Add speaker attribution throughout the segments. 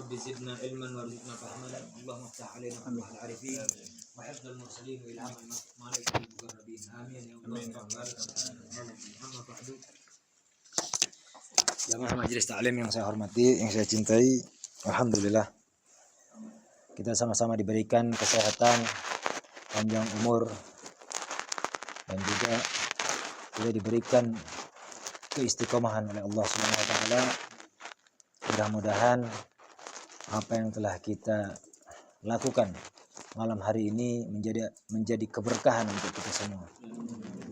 Speaker 1: رب زدنا علما وارزقنا فهما اللهم افتح علينا فتوح العارفين وحفظ المرسلين والهام الملائكة المقربين آمين يا الله أما بعد. Jamaah majelis taklim yang saya hormati, yang saya cintai, alhamdulillah kita sama-sama diberikan kesehatan, panjang umur, dan juga kita diberikan keistiqomahan oleh Allah Subhanahu wa taala. Mudah-mudahan apa yang telah kita lakukan malam hari ini menjadi keberkahan untuk kita semua.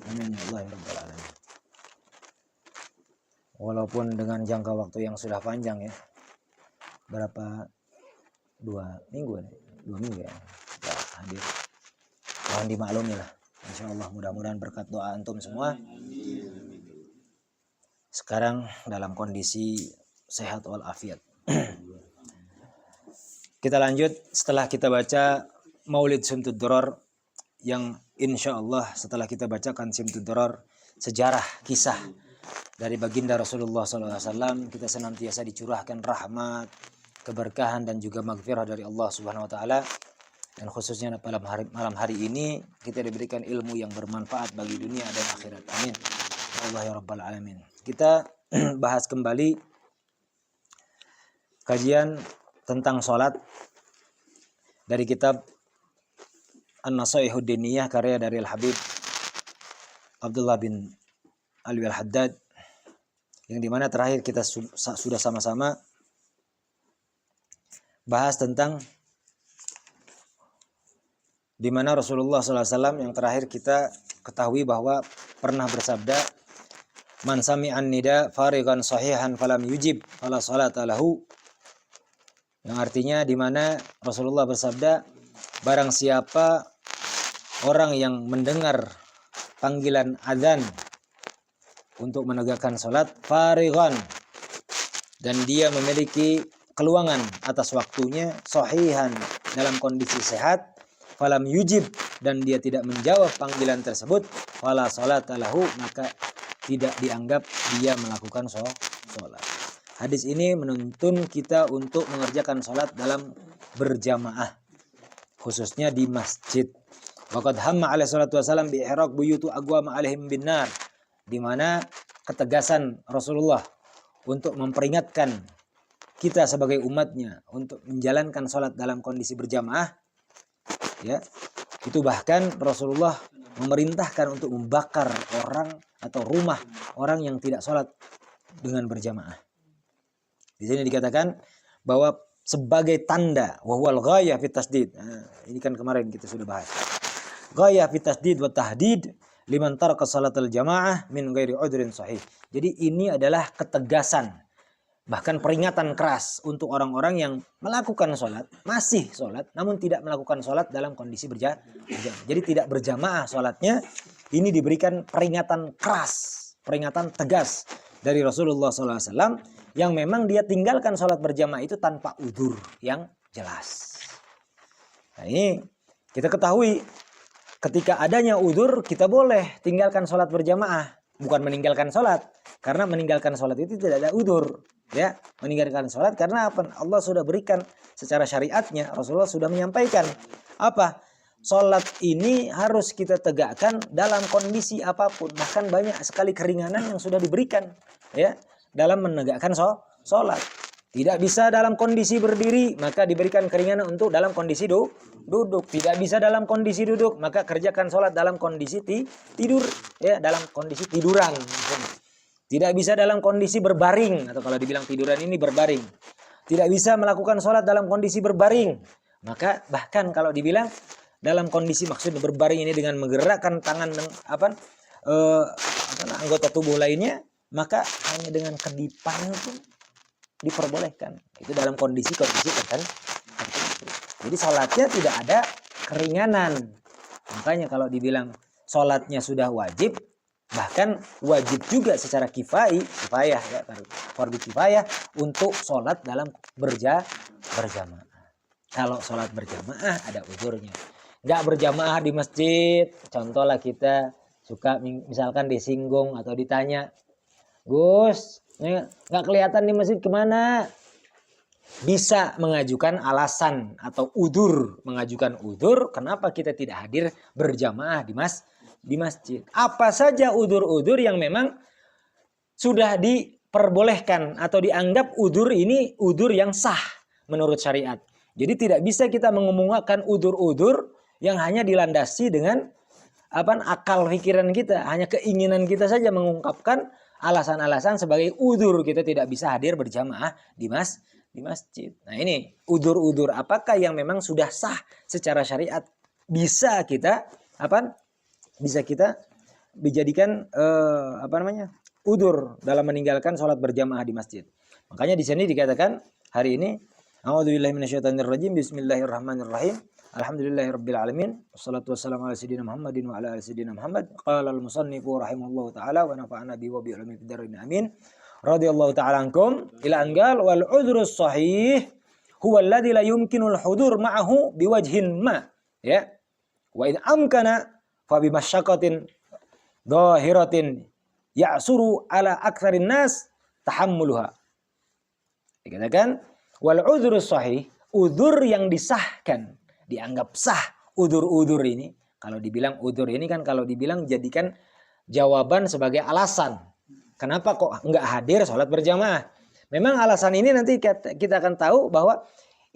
Speaker 1: Amin ya Allah ya rabbal alamin. Walaupun dengan jangka waktu yang sudah panjang ya, berapa 2 minggu ya hadir, mohon dimaklumi lah. Insyaallah mudah-mudahan berkat doa antum semua sekarang dalam kondisi sehat walafiat. Kita lanjut setelah kita baca Maulid Simtud Duror, yang insyaallah setelah kita bacakan Simtud Duror, sejarah kisah dari baginda Rasulullah SAW, kita senantiasa dicurahkan rahmat, keberkahan dan juga maghfirah dari Allah Subhanahu wa taala. Dan khususnya pada malam hari ini kita diberikan ilmu yang bermanfaat bagi dunia dan akhirat. Amin. Allah ya rabbal alamin. Kita bahas kembali kajian tentang salat dari kitab An-Nasaihud Diniyah karya dari Al-Habib Abdullah bin Alwi Al-Haddad, yang dimana terakhir kita sudah sama-sama bahas tentang dimana Rasulullah SAW yang terakhir kita ketahui bahwa pernah bersabda, man sami'an nida farigan sahihan falam yujib fala salata lahu, yang artinya dimana Rasulullah bersabda, barang siapa orang yang mendengar panggilan azan untuk menegakkan salat farigan, dan dia memiliki keluangan atas waktunya, sahihan dalam kondisi sehat, falam yujib, dan dia tidak menjawab panggilan tersebut, fala salata lahu, maka tidak dianggap dia melakukan salat. Hadis ini menuntun kita untuk mengerjakan salat dalam berjamaah, khususnya di masjid. Waqad hamma alaihi salatu wasallam bi ihraq buyutu aqwam alaihim binnar, di mana ketegasan Rasulullah untuk memperingatkan kita sebagai umatnya untuk menjalankan salat dalam kondisi berjamaah, ya, itu bahkan Rasulullah memerintahkan untuk membakar orang atau rumah orang yang tidak salat dengan berjamaah. Di sini dikatakan bahwa sebagai tanda wahwal ghayah fit tasdid. Nah, ini kan kemarin kita sudah bahas. Ghayah fit tasdid wa tahdid liman taraka salatal jamaah min ghairi udhrin sahih. Jadi ini adalah ketegasan, bahkan peringatan keras untuk orang-orang yang melakukan sholat, masih sholat, namun tidak melakukan sholat dalam kondisi berjamaah. Jadi tidak berjamaah sholatnya, ini diberikan peringatan keras, peringatan tegas dari Rasulullah SAW, yang memang dia tinggalkan sholat berjamaah itu tanpa udzur yang jelas. Nah ini kita ketahui, ketika adanya udzur kita boleh tinggalkan sholat berjamaah, bukan meninggalkan sholat, karena meninggalkan sholat itu tidak ada udzur. Ya, meninggalkan sholat karena apa? Allah sudah berikan secara syariatnya, Rasulullah sudah menyampaikan apa? Sholat ini harus kita tegakkan dalam kondisi apapun. Bahkan banyak sekali keringanan yang sudah diberikan, ya, dalam menegakkan sholat. Tidak bisa dalam kondisi berdiri, maka diberikan keringanan untuk dalam kondisi duduk. Tidak bisa dalam kondisi duduk, maka kerjakan sholat dalam kondisi tidur, ya, dalam kondisi tiduran. Tidak bisa dalam kondisi berbaring, atau kalau dibilang tiduran ini berbaring. Tidak bisa melakukan sholat dalam kondisi berbaring. Maka bahkan kalau dibilang dalam kondisi maksudnya berbaring ini dengan menggerakkan tangan anggota tubuh lainnya, maka hanya dengan kedipan pun diperbolehkan. Itu dalam kondisi tertentu. Jadi sholatnya tidak ada keringanan. Makanya kalau dibilang sholatnya sudah wajib, bahkan wajib juga secara kifayah ya, fardu kifayah untuk sholat dalam berjamaah. Kalau sholat berjamaah ada uzurnya. Nggak berjamaah di masjid, contohlah kita suka misalkan disinggung atau ditanya, Gus, nggak kelihatan di masjid kemana? bisa mengajukan alasan atau mengajukan udzur kenapa kita tidak hadir berjamaah di masjid. Apa saja udzur-udzur yang memang sudah diperbolehkan atau dianggap udzur ini udzur yang sah menurut syariat. Jadi tidak bisa kita mengumumkan udzur-udzur yang hanya dilandasi dengan akal pikiran kita, hanya keinginan kita saja mengungkapkan alasan-alasan sebagai udzur kita tidak bisa hadir berjamaah di masjid. Nah ini udzur-udzur apakah yang memang sudah sah secara syariat bisa kita dijadikan udzur dalam meninggalkan sholat berjamaah di masjid. Makanya di sini dikatakan hari ini a'udzubillahi minasyaitonirrajim bismillahirrahmanirrahim. Alhamdulillahirabbil alamin wassalatu wassalamu ala sayyidina Muhammadin wa ala ali sayyidina Muhammad. Qala al-musannifu rahimahullahu taala wa nafa'ana bi wa bi ulumi fid dharain amin. Radhiyallahu taala ankum ila angal wal udhrus sahih huwa alladhi la yumkinul hudur ma'ahu biwajhin ma ya wa in amkana fa bi masyaqqatin dhahiratin ya'suru ala aktsarin nas tahammuluha. Dikatakan wal udhrus sahih, udzur yang disahkan, dianggap sah udzur-udzur ini. Kalau dibilang udzur ini kan kalau dibilang jadikan jawaban sebagai alasan. Kenapa kok enggak hadir sholat berjamaah? Memang alasan ini nanti kita akan tahu bahwa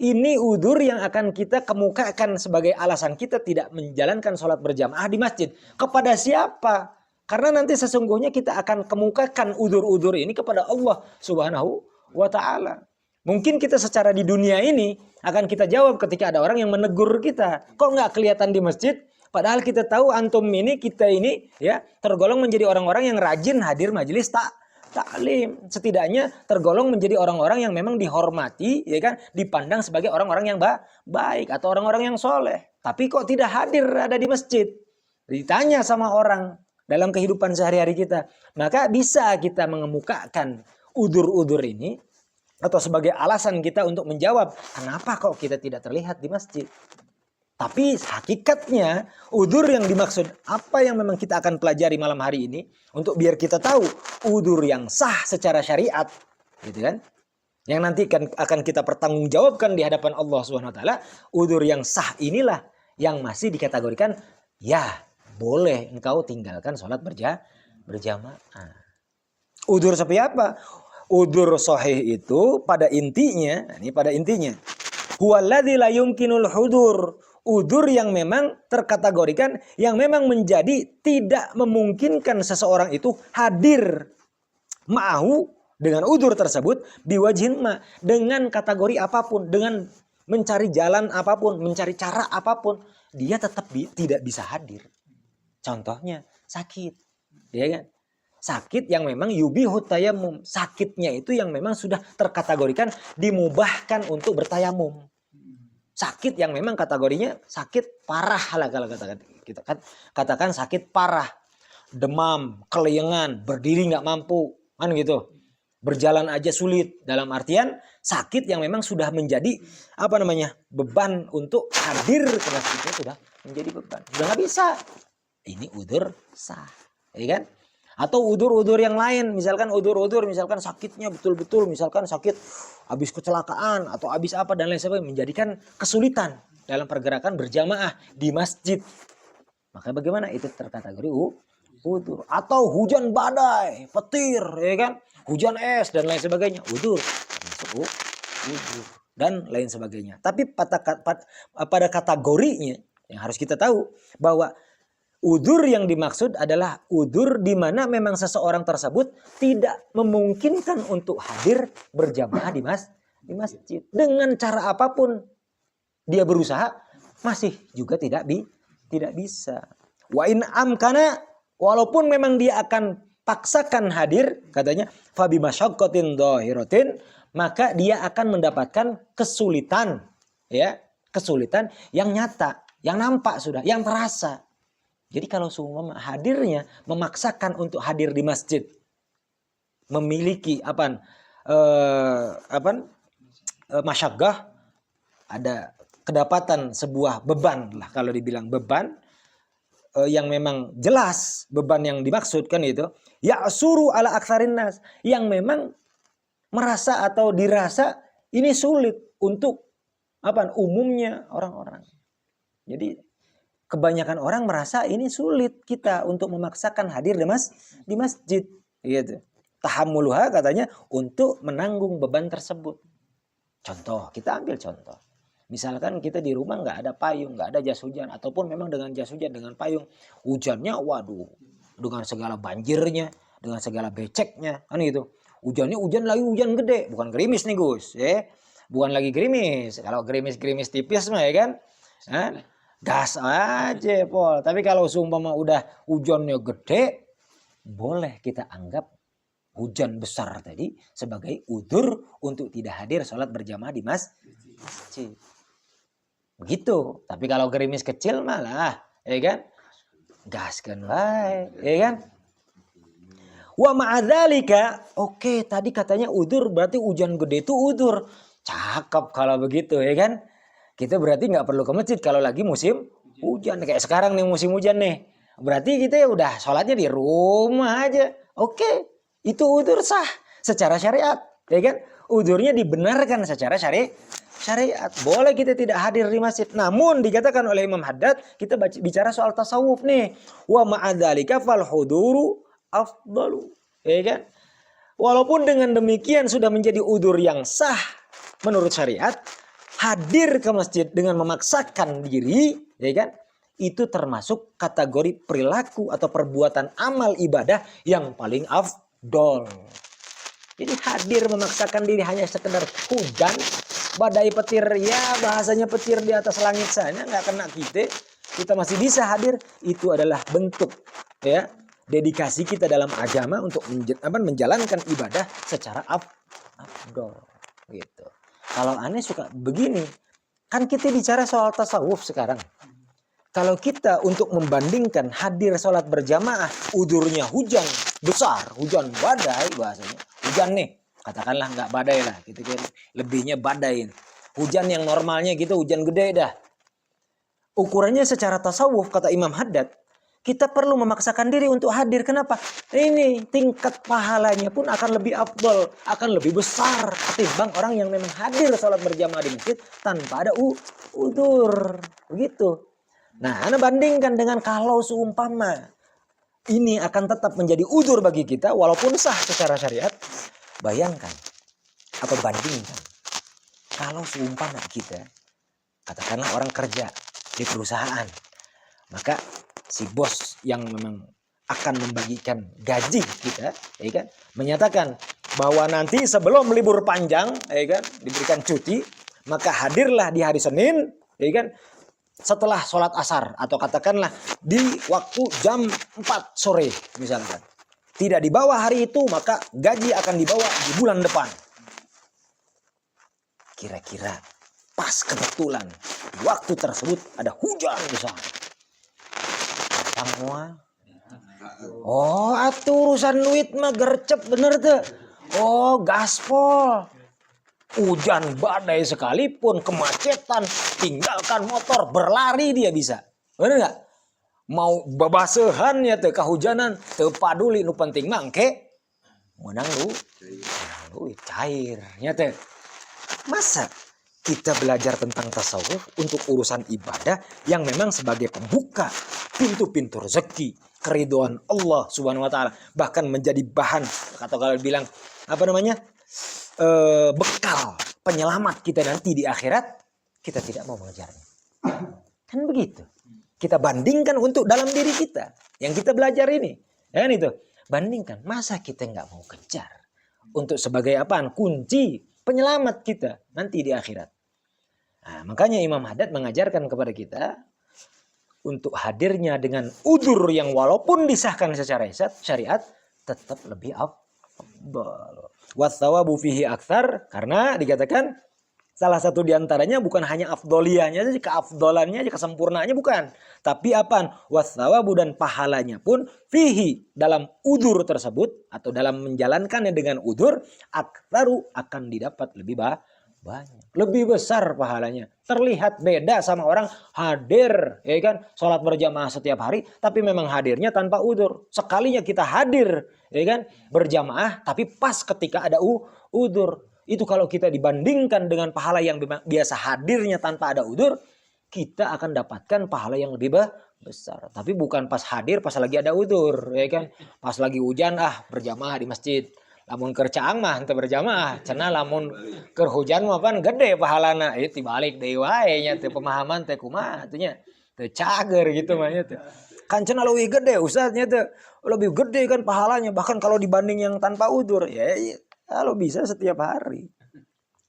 Speaker 1: ini udzur yang akan kita kemukakan sebagai alasan kita tidak menjalankan sholat berjamaah di masjid. Kepada siapa? Karena nanti sesungguhnya kita akan kemukakan udzur-udzur ini kepada Allah Subhanahu wa ta'ala. Mungkin kita secara di dunia ini akan kita jawab ketika ada orang yang menegur kita. Kok nggak kelihatan di masjid? Padahal kita tahu antum ini, kita ini ya tergolong menjadi orang-orang yang rajin hadir majelis taklim. Setidaknya tergolong menjadi orang-orang yang memang dihormati, ya kan, dipandang sebagai orang-orang yang baik atau orang-orang yang soleh. Tapi kok tidak hadir ada di masjid? Ditanya sama orang dalam kehidupan sehari-hari kita, maka bisa kita mengemukakan udzur-udzur ini atau sebagai alasan kita untuk menjawab kenapa kok kita tidak terlihat di masjid. Tapi hakikatnya udzur yang dimaksud apa yang memang kita akan pelajari malam hari ini untuk biar kita tahu udzur yang sah secara syariat, gitu kan? Yang nanti akan kita pertanggungjawabkan di hadapan Allah Subhanahu wa taala, udzur yang sah inilah yang masih dikategorikan ya boleh engkau tinggalkan sholat berjamaah. Udzur seperti apa? Udzur sahih itu pada intinya huwaladzi la yumkinul hudur. Udzur yang memang terkategorikan, yang memang menjadi tidak memungkinkan seseorang itu hadir ma'ahu dengan udzur tersebut biwajhin ma, dengan kategori apapun, dengan mencari jalan apapun, mencari cara apapun, dia tetap tidak bisa hadir. Contohnya sakit, ya kan? Sakit yang memang yubihut tayamum, sakitnya itu yang memang sudah terkategorikan dimubahkan untuk bertayamum. Sakit yang memang kategorinya sakit parah lah kalau kita katakan sakit parah, demam, kelayangan, berdiri nggak mampu, kan gitu, berjalan aja sulit. Dalam artian sakit yang memang sudah menjadi beban untuk hadir ke masjidnya sudah menjadi beban, sudah nggak bisa. Ini udzur sah, ya kan? Atau udzur-udzur yang lain, misalkan misalkan sakitnya betul-betul, misalkan sakit habis kecelakaan atau habis apa dan lain sebagainya, menjadikan kesulitan dalam pergerakan berjamaah di masjid. Maka bagaimana? Itu terkategori udzur. Atau hujan badai, petir, ya kan? Hujan es dan lain sebagainya, udzur. Udzur dan lain sebagainya. Tapi pada kategorinya yang harus kita tahu bahwa udzur yang dimaksud adalah udzur di mana memang seseorang tersebut tidak memungkinkan untuk hadir berjamaah di masjid. Dengan cara apapun dia berusaha masih juga tidak bisa. Wa in amkana, walaupun memang dia akan paksakan hadir, katanya fa bi masyaqqatin dhahiratin, maka dia akan mendapatkan kesulitan, ya, kesulitan yang nyata, yang nampak sudah, yang terasa. Jadi kalau seumpama hadirnya memaksakan untuk hadir di masjid, memiliki masyaggah, ada kedapatan sebuah beban lah kalau dibilang beban yang memang jelas beban yang dimaksudkan itu ya'suru ala aktsarin nas, yang memang merasa atau dirasa Ini sulit untuk umumnya orang-orang. Jadi kebanyakan orang merasa ini sulit kita untuk memaksakan hadir di masjid. Gitu. Tahammuluha katanya untuk menanggung beban tersebut. Contoh, kita ambil contoh. Misalkan kita di rumah nggak ada payung, nggak ada jas hujan, ataupun memang dengan jas hujan, dengan payung, hujannya waduh, dengan segala banjirnya, dengan segala beceknya, kan gitu. Hujannya hujan lagi hujan gede, bukan gerimis nih Gus, ya. Bukan lagi gerimis. Kalau gerimis-gerimis tipis mah ya kan, gas aja Pol. Tapi kalau seumpama udah hujannya gede, boleh kita anggap hujan besar tadi sebagai udzur untuk tidak hadir sholat berjamaah di masjid. Begitu. Tapi kalau gerimis kecil malah, ya kan? Gaskeun wae, ya kan? Wa ma'adzalika, oke, tadi katanya udzur, berarti hujan gede itu udzur. Cakep kalau begitu, ya kan? Kita berarti nggak perlu ke masjid kalau lagi musim hujan. Kayak sekarang nih musim hujan nih. Berarti kita ya udah sholatnya di rumah aja. Oke, itu udzur sah secara syariat, ya kan? Udzurnya dibenarkan secara syariat. Boleh kita tidak hadir di masjid. Namun dikatakan oleh Imam Haddad, kita bicara soal tasawuf nih. Wa ma'adzalika fal huduru afdalu. Ya kan? Walaupun dengan demikian sudah menjadi udzur yang sah menurut syariat, hadir ke masjid dengan memaksakan diri, ya kan? Itu termasuk kategori perilaku atau perbuatan amal ibadah yang paling afdol. Jadi hadir memaksakan diri hanya sekedar hujan, badai petir, ya bahasanya petir di atas langit sana, nggak kena kita masih bisa hadir. Itu adalah bentuk ya dedikasi kita dalam agama untuk menjalankan ibadah secara afdol gitu. Kalau aneh suka begini, kan kita bicara soal tasawuf sekarang. Kalau kita untuk membandingkan hadir sholat berjamaah, udzurnya hujan besar, hujan badai bahasanya. Hujan nih, katakanlah nggak badai lah, gitu kan. Lebihnya badai. Hujan yang normalnya gitu, hujan gede dah. Ukurannya secara tasawuf, kata Imam Haddad, kita perlu memaksakan diri untuk hadir. Kenapa? Ini tingkat pahalanya pun akan lebih afdol, akan lebih besar ketimbang orang yang memang hadir sholat berjamaah di masjid tanpa ada udzur. Begitu. Nah, Anda bandingkan dengan kalau seumpama ini akan tetap menjadi udzur bagi kita walaupun sah secara syariat. Bayangkan atau bandingkan kalau seumpama kita, katakanlah orang kerja di perusahaan, maka si bos yang memang akan membagikan gaji kita, ya kan, menyatakan bahwa nanti sebelum libur panjang, ya kan, diberikan cuti, maka hadirlah di hari Senin, ya kan, setelah sholat asar atau katakanlah di waktu jam 4 sore misalkan. Tidak dibawa hari itu, maka gaji akan dibawa di bulan depan. Kira-kira pas kebetulan di waktu tersebut ada hujan besar. Semua. Oh, atuh urusan duit mah gercep bener tuh. Oh, gaspol. Hujan badai sekalipun, kemacetan, tinggalkan motor, berlari dia bisa. Bener nggak? Mau babasehan ya teh kehujanan, teu paduli nu penting mangke menang lu cairnya teh. Masa kita belajar tentang tasawuf untuk urusan ibadah yang memang sebagai pembuka pintu-pintu rezeki, keridhaan Allah Subhanahu wa taala, bahkan menjadi bahan atau kalau bilang bekal penyelamat kita nanti di akhirat, kita tidak mau mengejarnya. Kan begitu. Kita bandingkan untuk dalam diri kita yang kita belajar ini, ya kan itu. Bandingkan, masa kita nggak mau kejar untuk sebagai apaan? Kunci penyelamat kita nanti di akhirat. Nah, makanya Imam Haddad mengajarkan kepada kita untuk hadirnya dengan udzur yang walaupun disahkan secara syariat tetap lebih afdal. Watsawabu fihi aktsar, karena dikatakan salah satu diantaranya bukan hanya afdoliyahnya saja, keafdolannya aja, kesempurnaannya bukan. Tapi apaan? Watsawabu, dan pahalanya pun fihi, dalam udzur tersebut atau dalam menjalankannya dengan udzur, aktsaru, akan didapat lebih banyak, lebih besar pahalanya. Terlihat beda sama orang hadir, ya kan, sholat berjamaah setiap hari, tapi memang hadirnya tanpa udzur. Sekalinya kita hadir, ya kan, berjamaah, tapi pas ketika ada udzur. Itu kalau kita dibandingkan dengan pahala yang biasa hadirnya tanpa ada udzur, kita akan dapatkan pahala yang lebih besar. Tapi bukan pas hadir, pas lagi ada udzur, ya kan? Pas lagi hujan, berjamaah di masjid. Lamun keur caang mah henteu berjamaah, cenah lamun keur hujan mah pan gede pahalana. Ieu tibalik deui wae nya teu pemahaman teh kumaha teh nya. Teu cager gitu mah nya teh. Kan cenah leuwih gede ustaz nya teh. Lebih gede kan pahalanya bahkan kalau dibanding yang tanpa udzur. Ya kalau bisa setiap hari.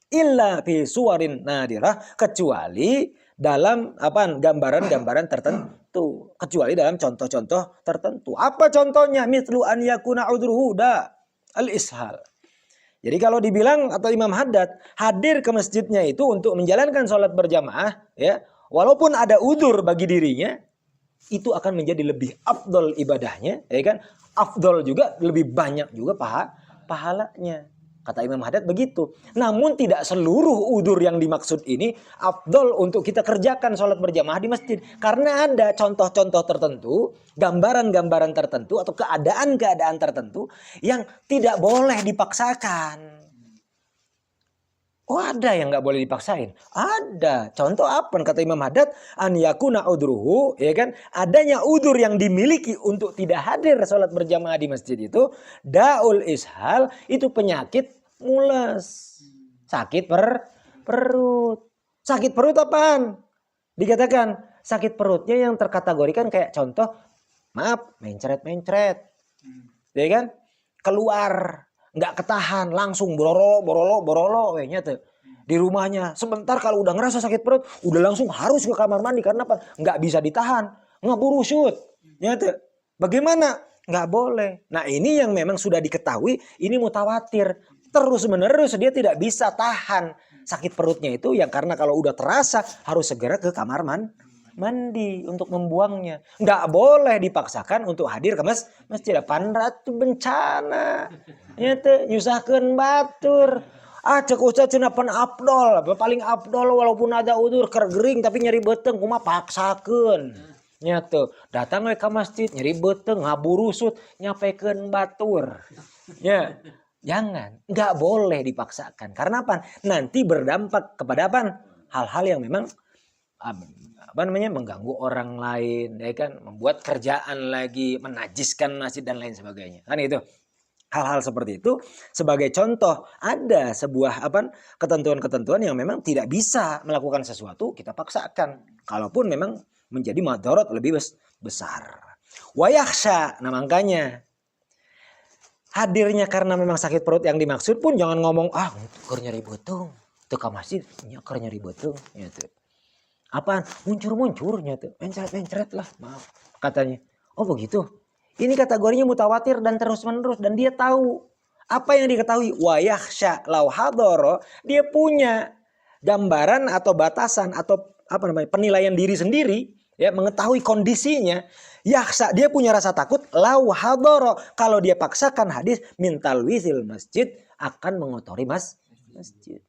Speaker 1: Illa fi suwarin nadirah, kecuali dalam gambaran-gambaran tertentu, kecuali dalam contoh-contoh tertentu. Apa contohnya? Mithlu an yakuna udruhu da al-ishal. Jadi kalau dibilang atau Imam Haddad hadir ke masjidnya itu untuk menjalankan sholat berjamaah, ya, walaupun ada udzur bagi dirinya, itu akan menjadi lebih afdol ibadahnya, ya kan? Afdol juga, lebih banyak juga pahalanya. Kata Imam Haddad begitu. Namun tidak seluruh udzur yang dimaksud ini afdol untuk kita kerjakan sholat berjamaah di masjid. Karena ada contoh-contoh tertentu, gambaran-gambaran tertentu, atau keadaan-keadaan tertentu yang tidak boleh dipaksakan. Oh ada yang nggak boleh dipaksain? Ada. Contoh apa? Kata Imam Haddad, an yakuna udruhu, ya kan? Adanya udzur yang dimiliki untuk tidak hadir sholat berjamaah di masjid itu, daul ishal, itu penyakit mules. Sakit perut. Sakit perut apaan? Dikatakan sakit perutnya yang terkategorikan kayak contoh, maaf, mencret-mencret. Ya kan? Keluar. Nggak ketahan, langsung borolo kayaknya tuh di rumahnya. Sebentar kalau udah ngerasa sakit perut, udah langsung harus ke kamar mandi karena apa? Nggak bisa ditahan, ngeburu shoot. Ya tuh. Bagaimana? Nggak boleh. Nah ini yang memang sudah diketahui, ini mutawatir. Terus menerus dia tidak bisa tahan sakit perutnya itu, yang karena kalau udah terasa harus segera ke kamar mandi untuk membuangnya. Nggak boleh dipaksakan untuk hadir ke masjid. Panratu bencana. Ya teh nyusahkeun batur. Cek ustaz cenah pan afdol, paling afdol walaupun ada udzur keur gering tapi nyeri beuteung kumaha paksakeun. Nya teh datang we ka masjid nyeri beuteung ngaburusut nyapekeun batur. Ya, jangan, nggak boleh dipaksakan. Karena apa? Nanti berdampak kepada apa? Hal-hal yang memang mengganggu orang lain, ya kan, membuat kerjaan lagi, menajiskan masjid dan lain sebagainya. Kan itu. Hal-hal seperti itu sebagai contoh ada sebuah ketentuan-ketentuan yang memang tidak bisa melakukan sesuatu kita paksakan. Kalaupun memang menjadi madharat lebih besar. Wa yakhsha, nah makanya hadirnya karena memang sakit perut yang dimaksud pun jangan ngomong keur nyeri beuteung, teu ka masjid nya keur nyeri beuteung nya teu. Apaan? Muncur-muncurnya tuh. Mencret-mencret lah. Maaf. Katanya. Oh begitu. Ini kategorinya mutawatir dan terus-menerus. Dan dia tahu. Apa yang diketahui? Wa yakhsha law hadara. Dia punya gambaran atau batasan atau penilaian diri sendiri. Ya, mengetahui kondisinya. Yakhsha. Dia punya rasa takut. Law hadara. Kalau dia paksakan hadis. Mintal wizil masjid. Akan mengotori masjid.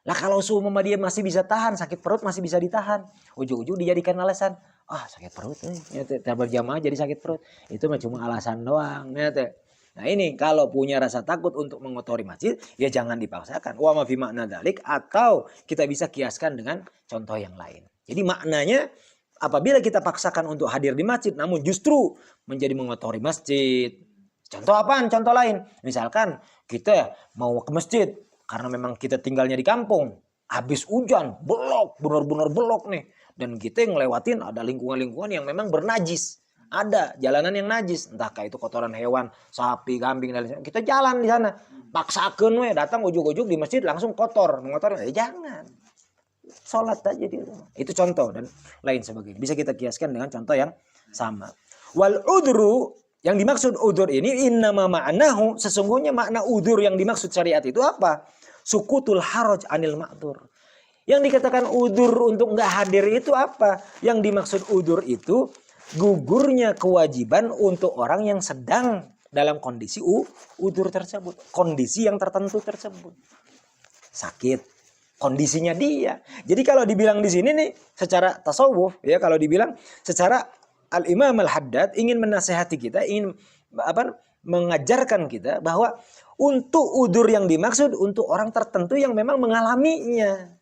Speaker 1: Lah kalau seumpama dia masih bisa tahan, sakit perut masih bisa ditahan. Ujung-ujung dijadikan alasan. Sakit perut nih. Berjamaah jadi sakit perut. Itu mah cuma alasan doang. Nah ini kalau punya rasa takut untuk mengotori masjid, ya jangan dipaksakan. Wa ma fi makna dzalik, atau kita bisa kiaskan dengan contoh yang lain. Jadi maknanya apabila kita paksakan untuk hadir di masjid, namun justru menjadi mengotori masjid. Contoh apaan? Contoh lain. Misalkan kita mau ke masjid. Karena memang kita tinggalnya di kampung. Habis hujan, belok, benar-benar belok nih. Dan kita yang ngelewatin ada lingkungan-lingkungan yang memang bernajis. Ada jalanan yang najis. Entah kayak itu kotoran hewan, sapi, kambing, dan lain-lain. Kita jalan di sana. Paksakeun we, datang ujug-ujug di masjid langsung kotor. Mengotor, jangan. Sholat aja di rumah. Itu contoh dan lain sebagainya. Bisa kita kiaskan dengan contoh yang sama. Wal udru, yang dimaksud udzur ini innama ma'nahu, sesungguhnya makna udzur yang dimaksud syariat itu apa? Sukutul haraj anil ma'dzur. Yang dikatakan udzur untuk enggak hadir itu apa? Yang dimaksud udzur itu gugurnya kewajiban untuk orang yang sedang dalam kondisi udzur tersebut, kondisi yang tertentu tersebut. Sakit, kondisinya dia. Jadi kalau dibilang di sini nih secara tasawuf, ya kalau dibilang secara Al-Imam Al-Haddad ingin menasihati kita, ingin mengajarkan kita bahwa Untuk udzur yang dimaksud untuk orang tertentu yang memang mengalaminya.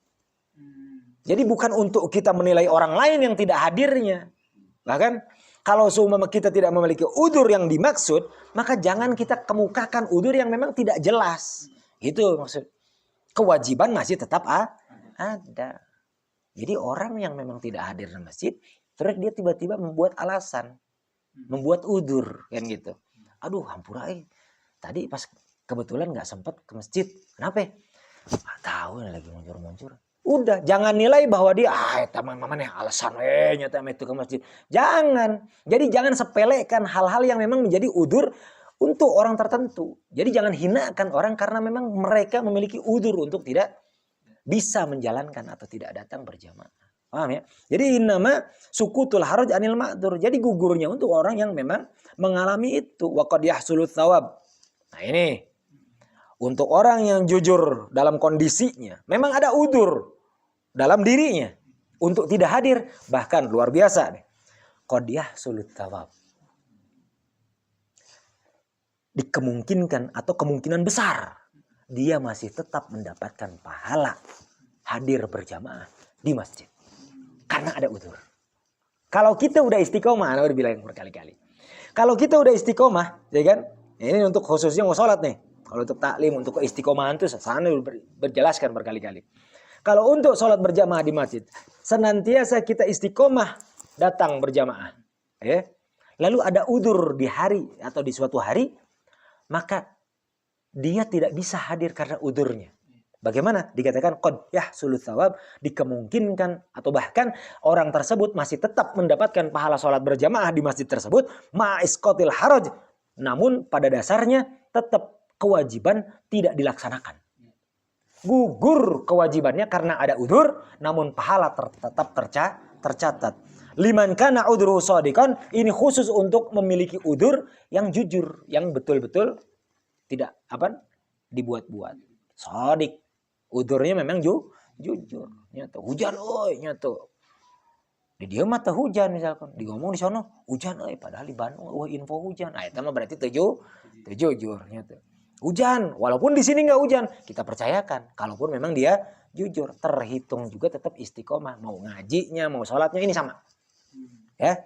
Speaker 1: Jadi bukan untuk kita menilai orang lain yang tidak hadirnya. Bahkan kalau seumpama kita tidak memiliki udzur yang dimaksud, maka jangan kita kemukakan udzur yang memang tidak jelas. Itu maksud. Kewajiban masih tetap ada. Jadi orang yang memang tidak hadir di masjid, terus dia tiba-tiba membuat alasan, membuat udzur kan gitu. Aduh, hampura tadi pas kebetulan nggak sempat ke masjid. Kenapa? Nggak tahu lagi muncul-muncul. Udah, jangan nilai bahwa dia teman-teman yang alasan nyata itu ke masjid. Jangan. Jadi jangan sepelekan hal-hal yang memang menjadi udzur untuk orang tertentu. Jadi jangan hinakan orang karena memang mereka memiliki udzur untuk tidak bisa menjalankan atau tidak datang berjamaah. Paham ya? Jadi nama sukutul haraj anil ma'dzur. Jadi gugurnya untuk orang yang memang mengalami itu. Wa qad yahsulut thawab. Nah ini untuk orang yang jujur dalam kondisinya, memang ada udzur dalam dirinya untuk tidak hadir, bahkan luar biasa nih. Qad yahsulut thawab. Dikemungkinkan atau kemungkinan besar dia masih tetap mendapatkan pahala hadir berjamaah di masjid karena ada udzur. Kalau kita udah istiqomah, udah bilang berkali-kali. Kalau kita udah istiqomah, ya kan? Ini untuk khususnya mau sholat nih. Kalau untuk taklim, untuk keistiqomahan itu sana berjelaskan berkali-kali. Kalau untuk sholat berjamaah di masjid, senantiasa kita istiqomah datang berjamaah. Lalu ada udzur di hari atau di suatu hari, maka dia tidak bisa hadir karena udzurnya. Bagaimana? Dikatakan qad yahsulut thawab, dikemungkinkan atau bahkan orang tersebut masih tetap mendapatkan pahala sholat berjamaah di masjid tersebut ma'isqatil haraj. Namun pada dasarnya tetap kewajiban tidak dilaksanakan. Gugur kewajibannya karena ada udzur, namun pahala tetap tercatat. Liman kana udhruhu shadiqan, ini khusus untuk memiliki udzur yang jujur, yang betul-betul tidak dibuat-buat. Shadiq. Udzurnya memang jujur. Nyata hujan nyata. Di dia mata hujan misalkan, digomong di sana hujan padahal di Bandung info hujan. Nah, itu mah berarti jujur nyata. Hujan, walaupun di sini nggak hujan, kita percayakan. Kalaupun memang dia jujur, terhitung juga tetap istiqomah. Mau ngajinya, mau sholatnya ini sama. Ya,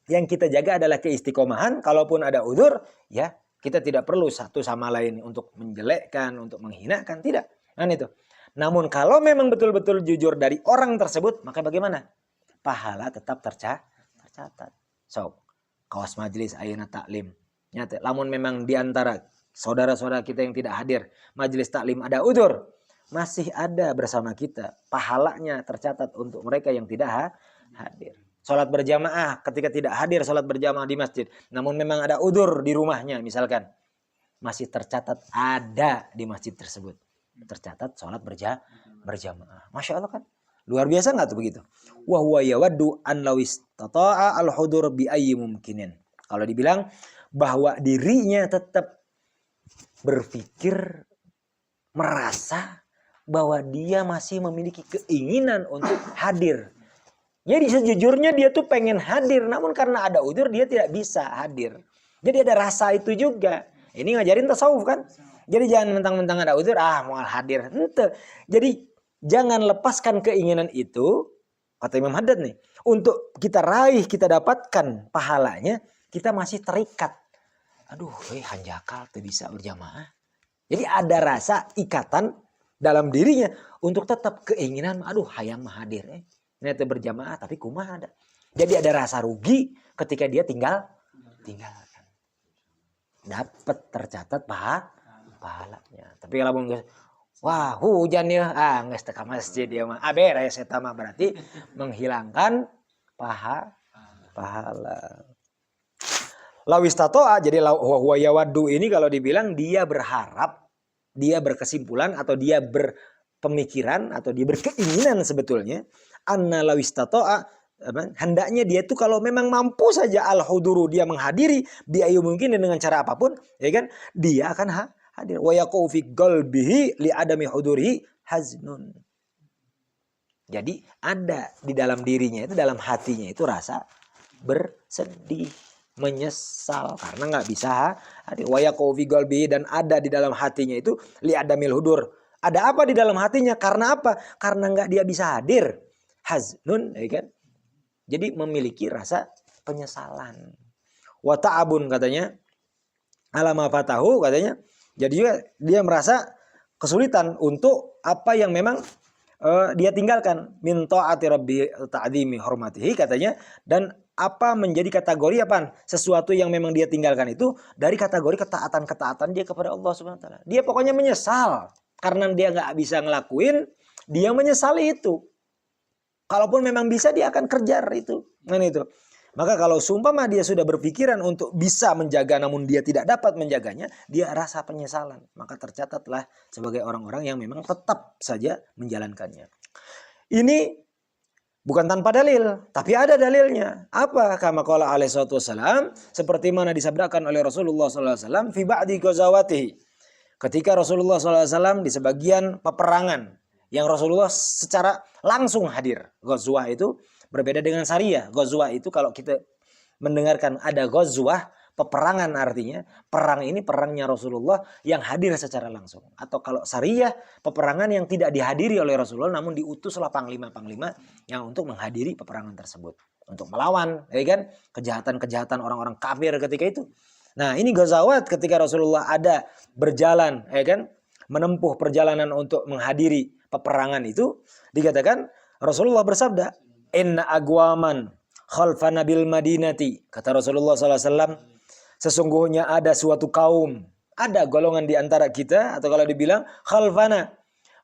Speaker 1: yang kita jaga adalah keistiqomahan. Kalaupun ada udzur, ya kita tidak perlu satu sama lain untuk menjelekkan, untuk menghinakan, tidak. Kan itu. Namun kalau memang betul-betul jujur dari orang tersebut, maka bagaimana? Pahala tetap tercatat. So, kawas majelis ayeuna taklim. Nyata, lamun memang diantara saudara-saudara kita yang tidak hadir majelis taklim ada udzur, masih ada bersama kita, pahalanya tercatat untuk mereka yang tidak hadir. Salat berjamaah ketika tidak hadir salat berjamaah di masjid, namun memang ada udzur di rumahnya misalkan, masih tercatat ada di masjid tersebut. Tercatat salat berjamaah. Masya Allah kan? Luar biasa nggak tuh begitu? Wa huwa yawaddu an law istata'a al-hudur bi ayyi mumkinin. Kalau dibilang bahwa dirinya tetap berpikir, merasa bahwa dia masih memiliki keinginan untuk hadir. Jadi sejujurnya dia tuh pengen hadir, namun karena ada udzur dia tidak bisa hadir. Jadi ada rasa itu juga. Ini ngajarin tasawuf kan? Jadi jangan mentang-mentang ada udzur, mau hadir. Ente. Jadi jangan lepaskan keinginan itu, kata Imam Haddad nih. Untuk kita raih, kita dapatkan pahalanya, kita masih terikat. Aduh, hanjakal tuh bisa berjamaah. Jadi ada rasa ikatan dalam dirinya untuk tetap keinginan, aduh hayang mah hadir. Ini berjamaah tapi kumaha ada. Jadi ada rasa rugi ketika dia tinggalkan. Dapat tercatat pahalanya. Tapi kalau wah hujan ya, nggak seteka masjid ya mah. Beres eta mah berarti menghilangkan pahala. Lawistatoa, jadi huwa yawaddu ini kalau dibilang dia berharap, dia berkesimpulan atau dia berpemikiran atau dia berkeinginan sebetulnya anna lawistatoa, hendaknya dia tuh kalau memang mampu saja al-huduru, dia menghadiri biayu mungkin dengan cara apapun, ya kan, dia akan hadir. Wa yaqau fi qalbihi li adami hudurihi haznun. Jadi ada di dalam dirinya itu, dalam hatinya itu rasa bersedih. menyesal karena nggak bisa hadir. Wa yaqau fi qalbi, dan ada di dalam hatinya itu li'adamil hudur. Ada apa di dalam hatinya? Karena apa? Karena nggak dia bisa hadir. Haznun, ya kan? Jadi memiliki rasa penyesalan. Wa ta'abun katanya. Alama fatahu katanya. Jadi juga dia merasa kesulitan untuk apa yang memang dia tinggalkan. Min ta'ati rabbi ta'dhimi hormatihi katanya. Dan apa menjadi kategori apa? Sesuatu yang memang dia tinggalkan itu dari kategori ketaatan-ketaatan dia kepada Allah Subhanahu wa taala. Dia pokoknya menyesal karena dia nggak bisa ngelakuin, dia menyesali itu. Kalaupun memang bisa dia akan kejar itu. Kan itu. Maka kalau seumpama dia sudah berpikiran untuk bisa menjaga namun dia tidak dapat menjaganya, dia rasa penyesalan. Maka tercatatlah sebagai orang-orang yang memang tetap saja menjalankannya. Ini bukan tanpa dalil, tapi ada dalilnya. Apa? Kama qala alaihi wasallam, seperti mana disabdakan oleh Rasulullah sallallahu alaihi wasallam fi ba'di ghazawatihi. Ketika Rasulullah sallallahu alaihi wasallam di sebagian peperangan yang Rasulullah secara langsung hadir. Ghazwah itu berbeda dengan sariyah. Ghazwah itu kalau kita mendengarkan ada ghazwah, peperangan artinya perang ini perangnya Rasulullah yang hadir secara langsung. Atau kalau sariyah, peperangan yang tidak dihadiri oleh Rasulullah namun diutuslah panglima-panglima yang untuk menghadiri peperangan tersebut. Untuk melawan, ya kan, kejahatan-kejahatan orang-orang kafir ketika itu. Nah, ini ghazawat ketika Rasulullah ada berjalan, ya kan, menempuh perjalanan untuk menghadiri peperangan itu, dikatakan Rasulullah bersabda, "Inna agwaman khalfana bil madinati." Kata Rasulullah SAW, sesungguhnya ada suatu kaum, ada golongan di antara kita, atau kalau dibilang khalfana,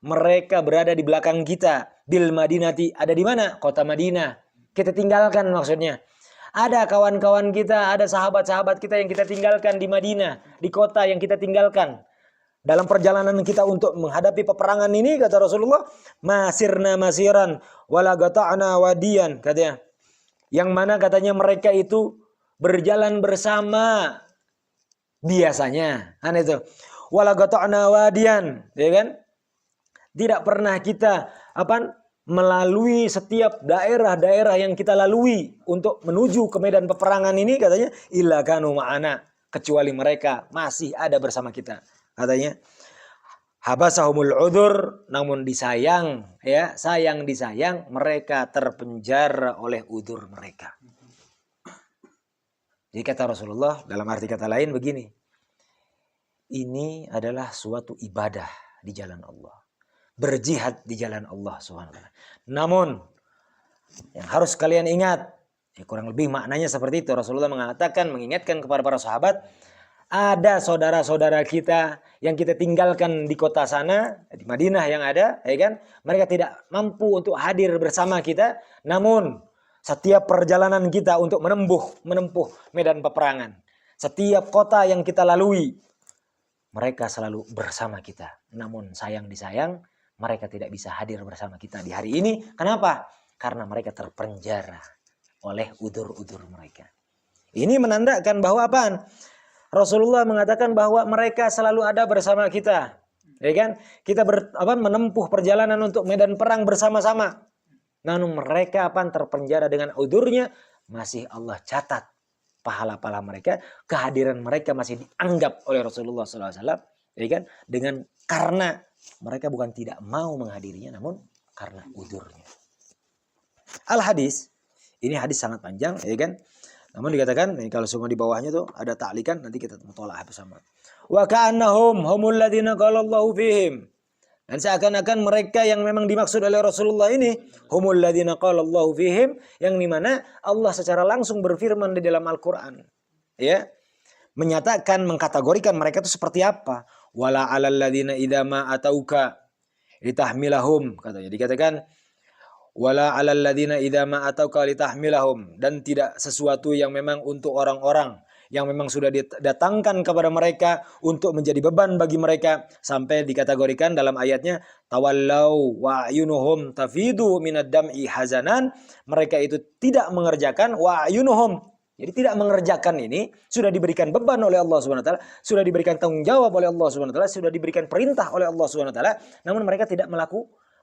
Speaker 1: mereka berada di belakang kita, bil madinati, ada di mana? Kota Madinah. Kita tinggalkan maksudnya. Ada kawan-kawan kita, ada sahabat-sahabat kita yang kita tinggalkan di Madinah, di kota yang kita tinggalkan. Dalam perjalanan kita untuk menghadapi peperangan ini, kata Rasulullah, masirna masiran wala gata'na wadiyan, katanya. Yang mana katanya mereka itu berjalan bersama biasanya, kan itu. Wala gata'na wadiyan, ya kan? Tidak pernah kita melalui setiap daerah-daerah yang kita lalui untuk menuju ke medan peperangan ini, katanya, illa kanu ma'ana, kecuali mereka masih ada bersama kita. Katanya, habasahumul udzur, namun disayang, ya, sayang disayang, mereka terpenjara oleh udzur mereka. Jadi kata Rasulullah dalam arti kata lain begini, ini adalah suatu ibadah di jalan Allah, berjihad di jalan Allah SWT. Namun yang harus kalian ingat, ya kurang lebih maknanya seperti itu. Rasulullah mengatakan, mengingatkan kepada para sahabat, ada saudara-saudara kita yang kita tinggalkan di kota sana, di Madinah yang ada, ya kan? Mereka tidak mampu untuk hadir bersama kita, namun setiap perjalanan kita untuk menempuh medan peperangan, setiap kota yang kita lalui, mereka selalu bersama kita. Namun sayang disayang, mereka tidak bisa hadir bersama kita di hari ini. Kenapa? Karena mereka terpenjara oleh udzur-udzur mereka. Ini menandakan bahwa apaan? Rasulullah mengatakan bahwa mereka selalu ada bersama kita, ya kan? Kita menempuh perjalanan untuk medan perang bersama-sama. Namun mereka terpenjara dengan udzurnya, masih Allah catat pahala-pahala mereka, kehadiran mereka masih dianggap oleh Rasulullah SAW, ya kan? Karena mereka bukan tidak mau menghadirinya, namun karena udzurnya. Al-hadis, ini hadis sangat panjang, ya kan? Namun dikatakan, kalau semua di bawahnya tuh ada ta'likan, nanti kita tolak bersama. Wa ka'annahum humul ladzina qala Allahu fihim. Dan seakan-akan mereka yang memang dimaksud oleh Rasulullah ini, humul ladzina qala Allahu fihim, yang dimana Allah secara langsung berfirman di dalam Al-Quran, ya, menyatakan, mengkategorikan mereka itu seperti apa. Wala 'alal ladzina idza ma atauka litahmilahum, katanya, dikatakan wala 'alal ladzina idza ma atauka litahmilahum, dan tidak sesuatu yang memang untuk orang-orang yang memang sudah didatangkan kepada mereka untuk menjadi beban bagi mereka, sampai dikategorikan dalam ayatnya tawallau wa ayunuhum tafidu minad dam'i hazanan, mereka itu tidak mengerjakan, wa ayunuhum, jadi tidak mengerjakan ini sudah diberikan beban oleh Allah SWT, sudah diberikan tanggung jawab oleh Allah SWT, sudah diberikan perintah oleh Allah SWT, namun mereka tidak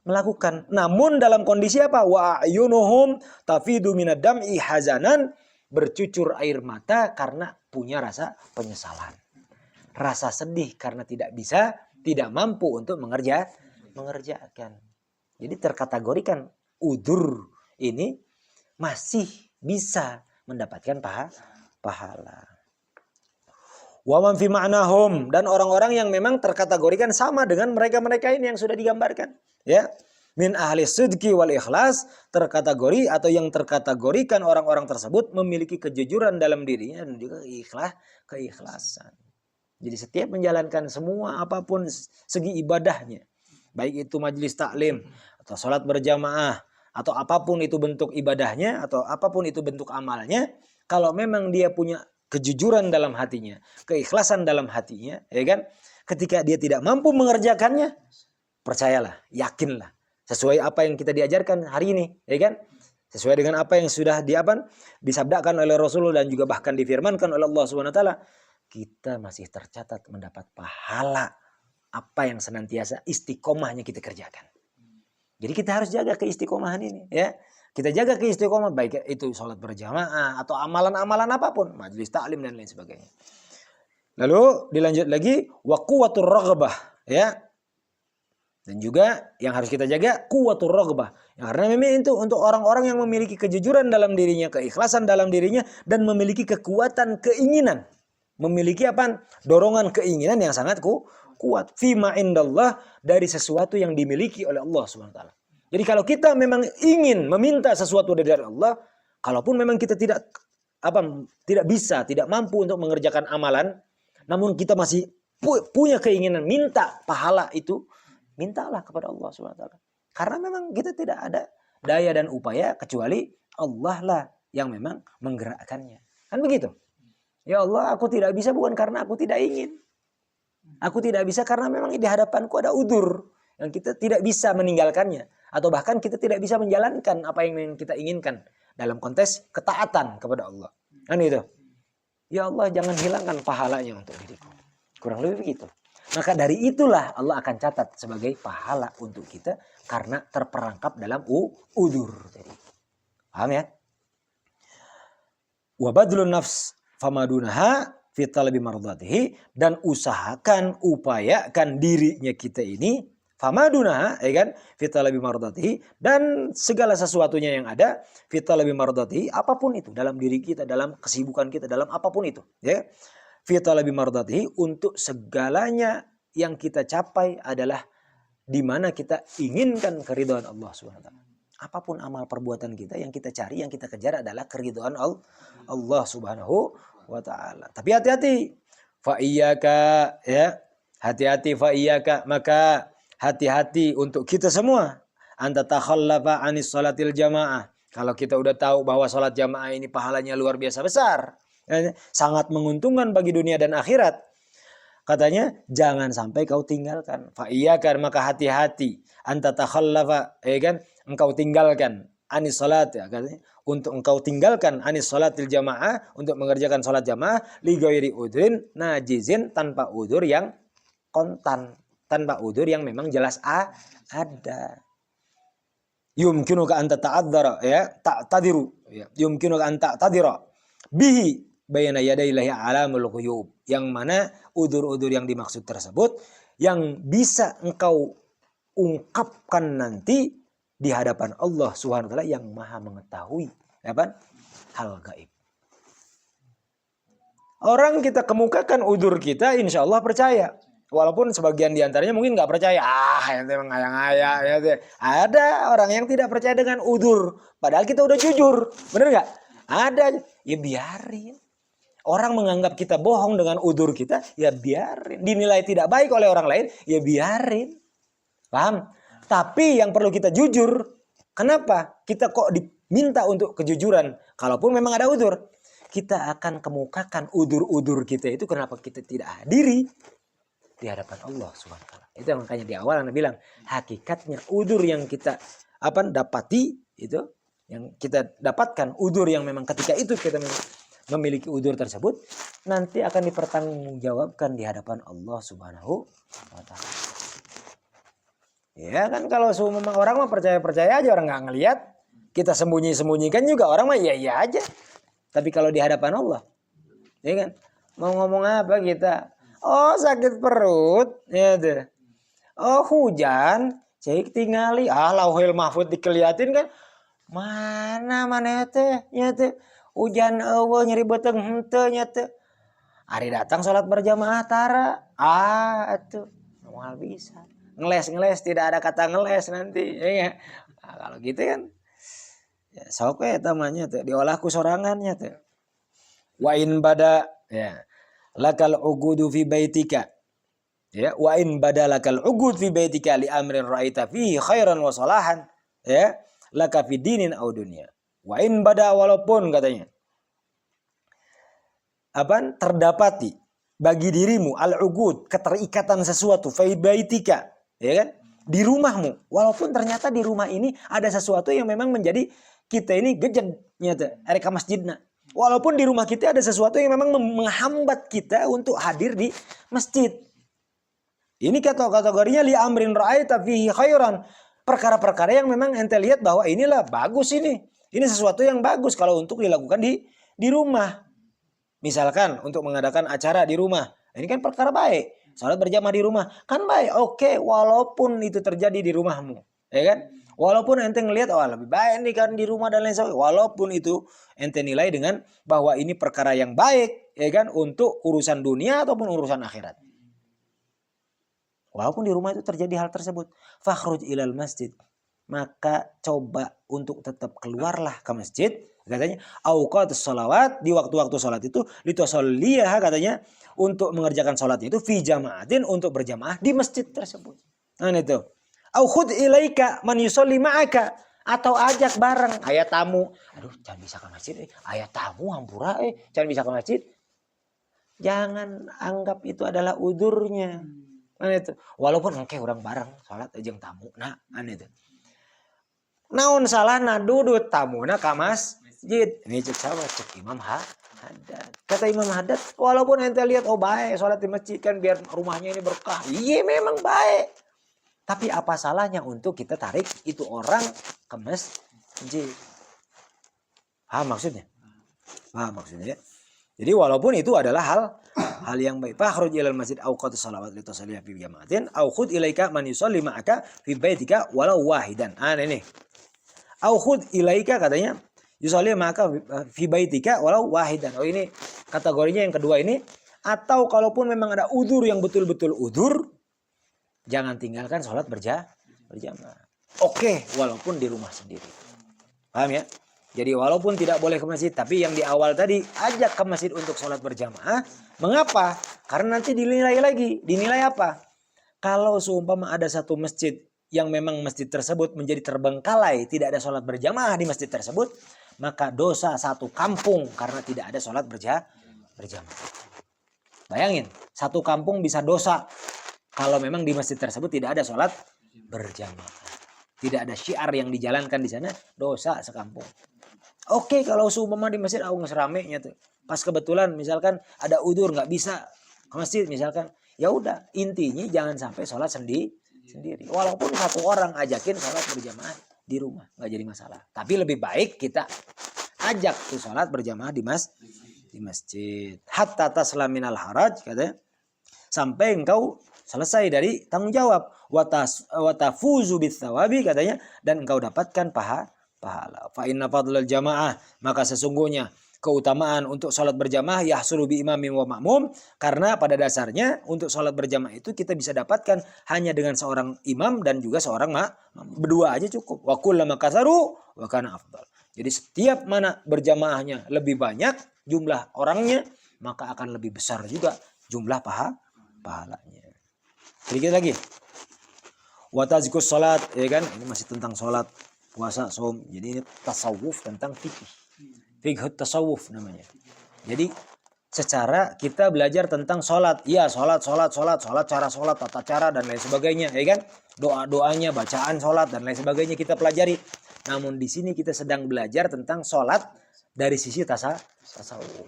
Speaker 1: melakukan. Namun dalam kondisi apa? Wa ayunuhum tafidu minad dam'i hazanan, bercucur air mata karena punya rasa penyesalan. Rasa sedih karena tidak mampu untuk mengerjakan. Jadi terkategorikan udzur ini masih bisa mendapatkan pahala. Wa man fi ma'nahum, dan orang-orang yang memang terkategorikan sama dengan mereka-mereka ini yang sudah digambarkan, ya. Min ahli sidqi wal ikhlas, terkategori atau yang terkategorikan orang-orang tersebut memiliki kejujuran dalam dirinya dan juga keikhlasan. Jadi setiap menjalankan semua apapun segi ibadahnya, baik itu majelis taklim atau salat berjamaah atau apapun itu bentuk ibadahnya atau apapun itu bentuk amalnya, kalau memang dia punya kejujuran dalam hatinya, keikhlasan dalam hatinya, ya kan? Ketika dia tidak mampu mengerjakannya, percayalah, yakinlah, sesuai apa yang kita diajarkan hari ini, ya kan? Sesuai dengan apa yang sudah disabdakan oleh Rasulullah dan juga bahkan difirmankan oleh Allah Subhanahu wa taala, kita masih tercatat mendapat pahala apa yang senantiasa istiqomahnya kita kerjakan. Jadi kita harus jaga keistiqomahan ini, ya. Kita jaga keistiqomah, baik itu sholat berjamaah atau amalan-amalan apapun, majelis taklim dan lain sebagainya. Lalu dilanjut lagi wa quwwatur raghbah, ya. Dan juga yang harus kita jaga quwwatur raghbah. Ya, karena memang itu untuk orang-orang yang memiliki kejujuran dalam dirinya, keikhlasan dalam dirinya dan memiliki kekuatan keinginan. Memiliki apa? Dorongan keinginan yang sangat kuat fima indallah, dari sesuatu yang dimiliki oleh Allah Subhanahu wa taala. Jadi kalau kita memang ingin meminta sesuatu dari Allah, kalaupun memang kita tidak bisa, tidak mampu untuk mengerjakan amalan, namun kita masih punya keinginan minta pahala itu, mintalah kepada Allah SWT. Karena memang kita tidak ada daya dan upaya kecuali Allah lah yang memang menggerakkannya. Kan begitu? Ya Allah, aku tidak bisa bukan karena aku tidak ingin. Aku tidak bisa karena memang di hadapanku ada udzur yang kita tidak bisa meninggalkannya. Atau bahkan kita tidak bisa menjalankan apa yang kita inginkan dalam konteks ketaatan kepada Allah. Kan itu. Ya Allah, jangan hilangkan pahalanya untuk diriku. Kurang lebih begitu. Maka dari itulah Allah akan catat sebagai pahala untuk kita karena terperangkap dalam udzur. Paham ya? Wa badlun nafs famadunaha fi talabi mardatihi, dan upayakan dirinya kita ini famaduna, ya kan, fita lebih mardatihi, dan segala sesuatunya yang ada fita lebih mardatihi, apapun itu dalam diri kita, dalam kesibukan kita, dalam apapun itu, ya, fita lebih mardatihi, untuk segalanya yang kita capai adalah di mana kita inginkan keridhaan Allah Subhanahu wa taala. Apapun amal perbuatan kita yang kita cari, yang kita kejar adalah keridhaan Allah Subhanahu wa taala. Tapi hati-hati, fa iyyaka, ya, hati-hati, fa iyyaka, maka hati-hati untuk kita semua, anta takhallafa anis salatil jamaah. Kalau kita udah tahu bahwa salat jamaah ini pahalanya luar biasa besar, ya, sangat menguntungkan bagi dunia dan akhirat, katanya jangan sampai kau tinggalkan. Fa iyyaka, maka hati-hati, anta takhallafa, ya kan, engkau tinggalkan anis salat, ya, katanya, untuk engkau tinggalkan anis salatil jamaah, untuk mengerjakan salat jamaah, li ghairi udrin najizin, tanpa udzur yang kontan, tanpa udzur yang memang jelas ada. Yumkinuka anta ta'adzara, ya, ta'tadiru, ya, yumkinuka anta ta'tadira bihi bayna yadaillahi alamul ghuyub, yang mana udzur-udzur yang dimaksud tersebut yang bisa engkau ungkapkan nanti di hadapan Allah Subhanahu wa taala yang Maha mengetahui apa? Hal gaib. Orang kita kemukakan udzur kita, insya Allah percaya. Walaupun sebagian diantaranya mungkin nggak percaya. Yang memang ngaya-ngaya. Ya, ada orang yang tidak percaya dengan udzur. Padahal kita udah jujur. Bener nggak? Ada. Ya biarin. Orang menganggap kita bohong dengan udzur kita, ya biarin. Dinilai tidak baik oleh orang lain, ya biarin. Paham? Tapi yang perlu kita jujur. Kenapa? Kita kok diminta untuk kejujuran. Kalaupun memang ada udzur, kita akan kemukakan udzur-udzur kita itu. Kenapa kita tidak hadiri di hadapan Allah Subhanahu wa taala. Itu yang makanya di awal Anda bilang, hakikatnya udzur yang kita dapati itu, yang kita dapatkan udzur yang memang ketika itu kita memiliki udzur tersebut, nanti akan dipertanggungjawabkan di hadapan Allah Subhanahu wa taala. Ya kan, kalau semua orang mah percaya-percaya aja, orang nggak ngelihat, kita sembunyi-sembunyikan juga orang mah iya-iya aja. Tapi kalau di hadapan Allah, ya kan? Mau ngomong apa kita? Oh, sakit perut, ya tuh. Oh, hujan, cek tingali. Lauhil mahfud dikeliatin kan? Mana teh, ya teh. Hujan eueuh nyeri beteng henteu nya teh. Hari datang sholat berjamaah tara. Atuh. Moal bisa. Ngeles tidak ada kata ngeles nanti, ya. Nah, kalau gitu kan ya sok we tamanya teh diolah ku sorangannya teh. Wa in bada ya lakal ugudu fi baitika. Ya, wa in badalakal ugud fi baitika li amrin ra'aita fihi khairan wa salahan, ya, laka fi dinin aw dunya. Wa in bada walaupun katanya apa terdapati bagi dirimu al-ugud keterikatan sesuatu fi baitika, ya kan? Di rumahmu, walaupun ternyata di rumah ini ada sesuatu yang memang menjadi kita ini gejeg nyata ereka masjidna. Walaupun di rumah kita ada sesuatu yang memang menghambat kita untuk hadir di masjid. Ini kategorinya li amrin ra'aita fihi khairan. Perkara-perkara yang memang ente lihat bahwa inilah bagus ini. Ini sesuatu yang bagus kalau untuk dilakukan di rumah. Misalkan untuk mengadakan acara di rumah. Ini kan perkara baik. Salat berjamaah di rumah. Kan baik. Oke, walaupun itu terjadi di rumahmu. Ya kan? Walaupun ente ngelihat lebih baik nih kan di rumah dan lain sebagainya. Walaupun itu ente nilai dengan bahwa ini perkara yang baik. Ya kan? Untuk urusan dunia ataupun urusan akhirat. Walaupun di rumah itu terjadi hal tersebut. Fakhruj ilal masjid. Maka coba untuk tetap keluarlah ke masjid. Katanya, auqatus sholawat, di waktu-waktu sholat itu, litusolliyaha katanya, untuk mengerjakan sholat itu, fi jama'atin, untuk berjamaah di masjid tersebut. Nah itu. Au khud ilaika man yusolli ma'aka. Atau ajak bareng. Ayat tamu. Aduh, jangan bisa ke masjid. Ayat tamu, hampura. Jangan bisa ke masjid. Jangan anggap itu adalah udurnya. Nah itu. Walaupun orang bareng sholat jeung tamu. Nah, itu. Naon salahna dudut tamuna ka masjid. Ini cek sahabat, cek Imam Haddad. Kata Imam Haddad, walaupun ente lihat baik sholat di masjid kan biar rumahnya ini berkah. Iya memang baik. Tapi apa salahnya untuk kita tarik itu orang ke masjid? Maksudnya? Maksudnya. Jadi walaupun itu adalah hal yang baik. Fakhruj ilal masjid auqatus shalawat litusalliha fi jama'atin au khud ilaika man yusalli ma'aka fi baitika walau wahidan. Ini. Au khud ilaika katanya yusalli ma'aka fi baitika walau wahidan. Oh ini kategorinya yang kedua ini. Atau kalaupun memang ada udzur yang betul-betul udzur, jangan tinggalkan sholat berjamaah. Oke, walaupun di rumah sendiri. Paham ya? Jadi walaupun tidak boleh ke masjid, tapi yang di awal tadi ajak ke masjid untuk sholat berjamaah. Mengapa? Karena nanti dinilai lagi. Dinilai apa? Kalau seumpama ada satu masjid yang memang masjid tersebut menjadi terbengkalai, tidak ada sholat berjamaah di masjid tersebut, maka dosa satu kampung karena tidak ada sholat berjamaah. Bayangin, satu kampung bisa dosa kalau memang di masjid tersebut tidak ada sholat berjamaah. Tidak ada syiar yang dijalankan di sana, dosa sekampung. Oke, kalau seumpama di masjid ramenya tuh. Pas kebetulan misalkan ada udur nggak bisa ke masjid misalkan, ya udah intinya jangan sampai sholat sendiri. Walaupun satu orang ajakin sholat berjamaah di rumah nggak jadi masalah. Tapi lebih baik kita ajak tuh sholat berjamaah di masjid. Hatta taslaminal haraj katanya, sampai engkau selesai dari tanggung jawab. Watafuzu bitsawabi katanya, dan engkau dapatkan pahala. Fa inna fadlal jamaah, maka sesungguhnya keutamaan untuk sholat berjamaah yahsulu bi imamin wa ma'mum, karena pada dasarnya untuk sholat berjamaah itu kita bisa dapatkan hanya dengan seorang imam dan juga seorang berdua aja cukup. Wa kullama katsaru wa kana afdal. Jadi setiap mana berjamaahnya lebih banyak jumlah orangnya, maka akan lebih besar juga jumlah pahalanya. Sedikit lagi. Wa tazkus salat, ya kan? Ini masih tentang salat, puasa, saum. Jadi ini tasawuf tentang fikih. Fikih tasawuf namanya. Jadi secara kita belajar tentang salat. Iya, salat, cara salat, tata cara dan lain sebagainya, ya kan? Doa-doanya, bacaan salat dan lain sebagainya kita pelajari. Namun di sini kita sedang belajar tentang salat dari sisi tasawuf.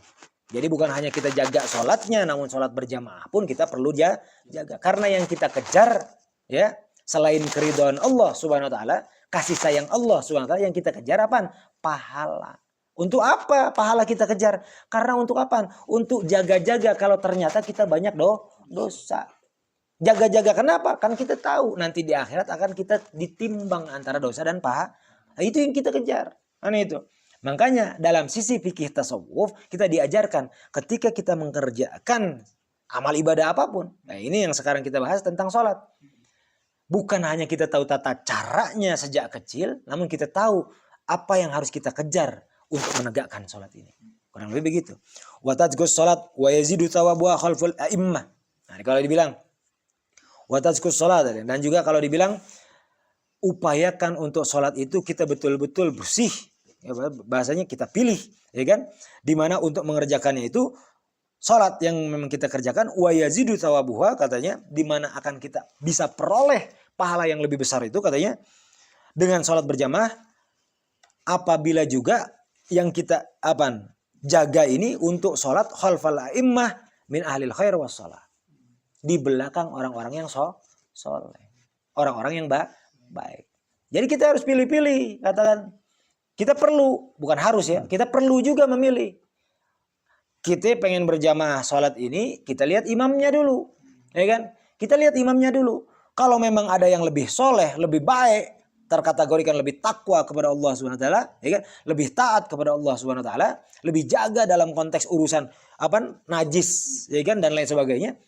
Speaker 1: Jadi bukan hanya kita jaga salatnya, namun salat berjamaah pun kita perlu jaga. Karena yang kita kejar, ya, selain keridhaan Allah Subhanahu wa taala, kasih sayang Allah Subhanahu wa taala, yang kita kejar apa? Pahala. Untuk apa pahala kita kejar? Karena untuk apa? Untuk jaga-jaga kalau ternyata kita banyak dosa. Jaga-jaga kenapa? Kan kita tahu nanti di akhirat akan kita ditimbang antara dosa dan pahala. Nah, itu yang kita kejar. Aneh itu. Makanya dalam sisi fikih tasawuf kita diajarkan ketika kita mengerjakan amal ibadah apapun. Nah ini yang sekarang kita bahas tentang sholat. Bukan hanya kita tahu tata caranya sejak kecil, namun kita tahu apa yang harus kita kejar untuk menegakkan sholat ini. Kurang lebih begitu. Wa tazkus sholat wa yazidu thawabuha khalful a'immah. Nah kalau dibilang wa tazkus sholat, dan juga kalau dibilang upayakan untuk sholat itu kita betul-betul bersih. Ya, bahasanya kita pilih, ya kan? Dimana untuk mengerjakannya itu sholat yang memang kita kerjakan, wa yazidu thawabuha katanya, dimana akan kita bisa peroleh pahala yang lebih besar itu katanya dengan sholat berjamaah. Apabila juga yang kita jaga ini untuk sholat khalfal a'immah min ahlil khair was sholat, di belakang orang-orang yang soleh, orang-orang yang baik. Jadi kita harus pilih-pilih, katakan. Kita perlu, bukan harus ya, kita perlu juga memilih. Kita pengen berjamaah sholat ini, kita lihat imamnya dulu. Ya kan? Kita lihat imamnya dulu. Kalau memang ada yang lebih soleh, lebih baik, terkategorikan lebih takwa kepada Allah SWT, ya kan? Lebih taat kepada Allah SWT, lebih jaga dalam konteks urusan najis, ya kan? Dan lain sebagainya.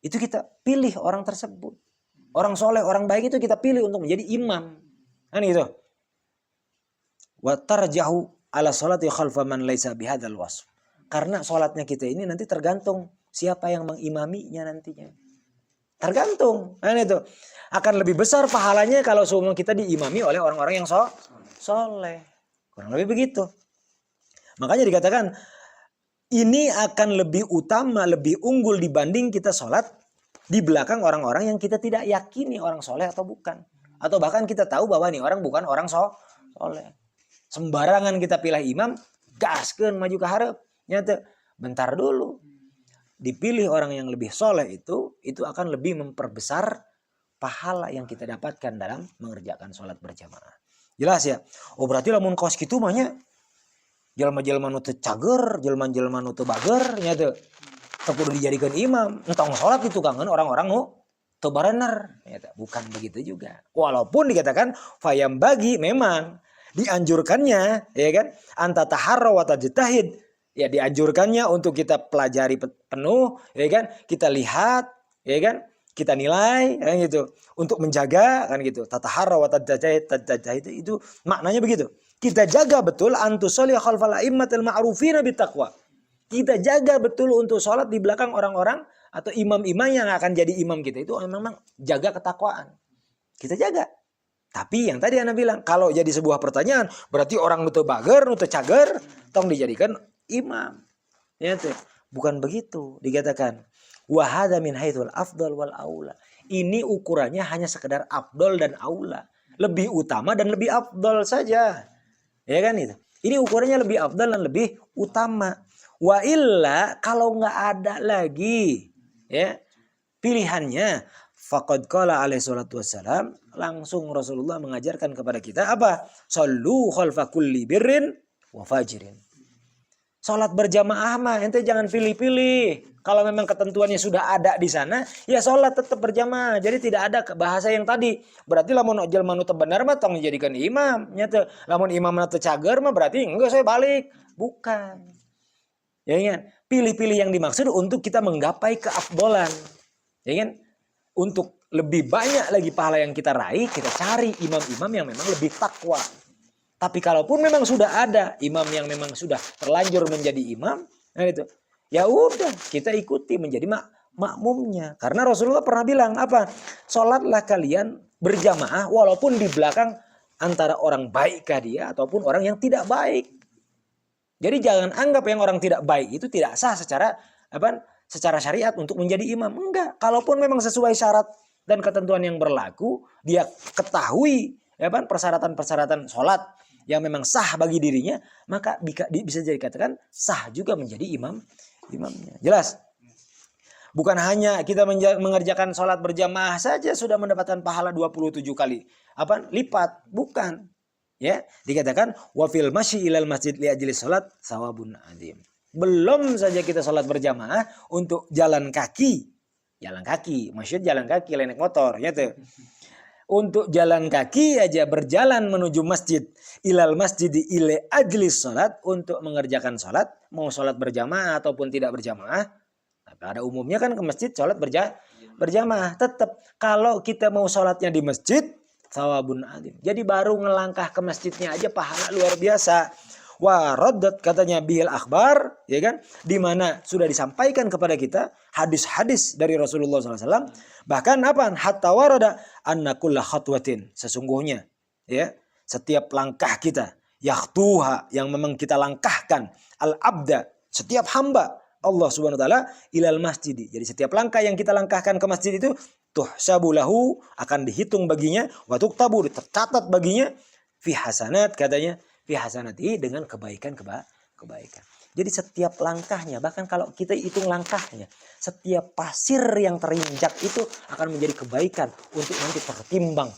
Speaker 1: Itu kita pilih orang tersebut. Orang soleh, orang baik itu kita pilih untuk menjadi imam. Kan gitu. Wa tarjahu ala sholati khalfa man laisa bihadzal wasf. Karena sholatnya kita ini nanti tergantung siapa yang mengimaminya nantinya. Tergantung. Kan itu. Akan lebih besar pahalanya kalau semua kita diimami oleh orang-orang yang soleh. Kurang lebih begitu. Makanya dikatakan ini akan lebih utama, lebih unggul dibanding kita sholat di belakang orang-orang yang kita tidak yakini orang soleh atau bukan. Atau bahkan kita tahu bahwa ini orang bukan orang soleh. Sembarangan kita pilih imam, gaskeun maju ke hareup. Nyata, bentar dulu. Dipilih orang yang lebih soleh itu akan lebih memperbesar pahala yang kita dapatkan dalam mengerjakan sholat berjamaah. Jelas ya? Oh berarti lamun kaos kitu mah nya jelema-jelema nu teu cager, jelema-jelema nu teu bager nya teu kudu dijadikan imam. Entong sholat itu kangen orang-orang nu teu barener. Bukan begitu juga. Walaupun dikatakan fayam bagi memang dianjurkannya, ya kan? Anta taharra wa tajtahid. Ya dianjurkannya untuk kita pelajari penuh, ya kan? Kita lihat, ya kan? Kita nilai, kan gitu. Untuk menjaga, kan gitu. Tataharra wa tajtahid itu maknanya begitu. Kita jaga betul antusolli khalfal a'immatil ma'rufina bittaqwa. Kita jaga betul untuk sholat di belakang orang-orang atau imam-imam yang akan jadi imam kita itu memang jaga ketakwaan. Kita jaga. Tapi yang tadi Anda bilang, kalau jadi sebuah pertanyaan, berarti orang nu teu bager, nu teu cager, tong dijadikan imam. Ya tuh. Bukan begitu dikatakan. Wa hadza min haitsul afdal wal aula. Ini ukurannya hanya sekedar afdal dan aula. Lebih utama dan lebih afdal saja. Ya kan itu. Ini ukurannya lebih afdal dan lebih utama. Wa illa kalau nggak ada lagi ya pilihannya, faqad qala alaihi salatu wassalam, langsung Rasulullah mengajarkan kepada kita apa? Shallu khalfa kulli birrin wa fajirin. Salat berjamaah mah ente jangan pilih-pilih. Kalau memang ketentuannya sudah ada di sana, ya salat tetap berjamaah. Jadi tidak ada bahasa yang tadi. Berarti lamun jelema nu teu bener mah tong dijadikan imam, nya teu. Lamun imam teu cager mah berarti enggak saya balik. Bukan. Ya kan? Pilih-pilih yang dimaksud untuk kita menggapai keafdolan. Ya kan? Untuk lebih banyak lagi pahala yang kita raih, kita cari imam-imam yang memang lebih takwa. Tapi kalaupun memang sudah ada imam yang memang sudah terlanjur menjadi imam, nah itu, ya udah kita ikuti menjadi makmumnya. Karena Rasulullah pernah bilang apa? Sholatlah kalian berjamaah walaupun di belakang antara orang baikkah dia ataupun orang yang tidak baik. Jadi jangan anggap yang orang tidak baik itu tidak sah secara syariat untuk menjadi imam. Enggak. Kalaupun memang sesuai syarat dan ketentuan yang berlaku, dia ketahui persyaratan-persyaratan sholat yang memang sah bagi dirinya, maka bisa jadi katakan sah juga menjadi imamnya. Jelas? Bukan hanya kita mengerjakan sholat berjamaah saja sudah mendapatkan pahala 27 kali lipat. Bukan. Ya, dikatakan wa fil masyi ilal masjid li ajli salat sawabun adzim. Belum saja kita salat berjamaah untuk jalan kaki. Jalan kaki, maksud jalan kaki lain naik motor, ya tuh. Untuk jalan kaki aja berjalan menuju masjid ilal masjid ila ajli salat untuk mengerjakan salat, mau salat berjamaah ataupun tidak berjamaah. Pada umumnya kan ke masjid salat berjamaah. Tetap kalau kita mau salatnya di masjid sawabun adim. Jadi baru ngelangkah ke masjidnya aja pahala luar biasa. Wa raddat katanya bihil akhbar, ya kan? Di mana sudah disampaikan kepada kita hadis-hadis dari Rasulullah SAW. Bahkan apa? Hatta warada anna kulla khatwatin. Sesungguhnya, ya, setiap langkah kita, yaktuha yang memang kita langkahkan, al-abda, setiap hamba Allah Subhanahu wa taala ilal masjid. Jadi setiap langkah yang kita langkahkan ke masjid itu tuhsabu lahu akan dihitung baginya, wa tuktabu tercatat baginya fi hasanat katanya, fi hasanati dengan kebaikan. Jadi setiap langkahnya, bahkan kalau kita hitung langkahnya, setiap pasir yang terinjak itu akan menjadi kebaikan untuk nanti tertimbang